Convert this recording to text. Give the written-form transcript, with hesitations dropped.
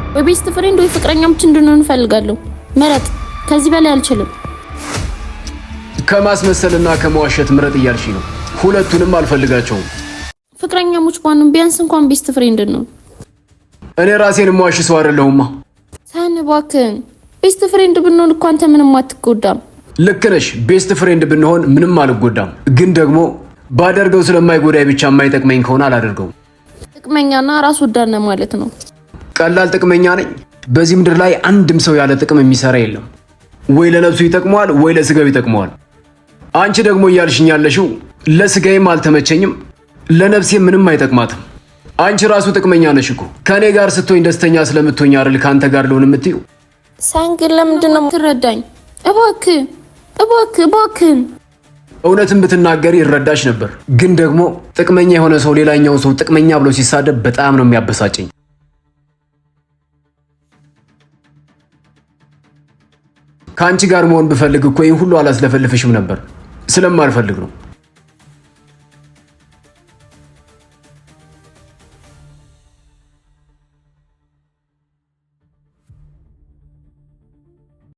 ወይ ቤስት ፍሬንድ ወይ ፍቅረኛሞች እንድንሆን እፈልጋለሁ። ምረጥ። ከዚህ በላይ አልችልም። ከማስመሰልና ከመዋሸት ምረጥ እያልሽ ነው። ሁለቱንም አልፈልጋቸውም። ፍቅረኛሞች ባንሆን ቢያንስ እንኳን ቤስት ፍሬንድ ነው። እኔ ራሴን የምዋሽ ሰው አይደለሁማ። ሳን እባክህን፣ ቤስት ፍሬንድ ብንሆን እኮ አንተ ምንም አትጎዳም። ልክ ነሽ። ቤስት ፍሬንድ ብንሆን ምንም አልጎዳም። ግን ደግሞ ባደርገው ስለማይጎዳይ ብቻ የማይጠቅመኝ ከሆነ አላደርገውም። ጥቅመኛና ራስ ወዳድ ነህ ማለት ነው። ቀላል ጥቅመኛ ነኝ። በዚህ ምድር ላይ አንድም ሰው ያለ ጥቅም የሚሰራ የለም። ወይ ለነፍሱ ይጠቅመዋል፣ ወይ ለስጋው ይጠቅመዋል። አንቺ ደግሞ እያልሽኝ ያለሽው ለስጋዬም አልተመቸኝም፣ ለነፍሴ ምንም አይጠቅማትም። አንቺ ራሱ ጥቅመኛ ነሽ እኮ። ከኔ ጋር ስትሆኝ ደስተኛ ስለምትሆኝ አይደል ካንተ ጋር ልሆን የምትዩ? ሳንግል ለምንድን ነው ትረዳኝ? እባክህን። እውነትን ብትናገሪ ይረዳሽ ነበር። ግን ደግሞ ጥቅመኛ የሆነ ሰው ሌላኛውን ሰው ጥቅመኛ ብሎ ሲሳደብ በጣም ነው የሚያበሳጨኝ። ከአንቺ ጋር መሆን ብፈልግ እኮ ይህን ሁሉ አላስለፈልፍሽም ነበር። ስለማልፈልግ ነው።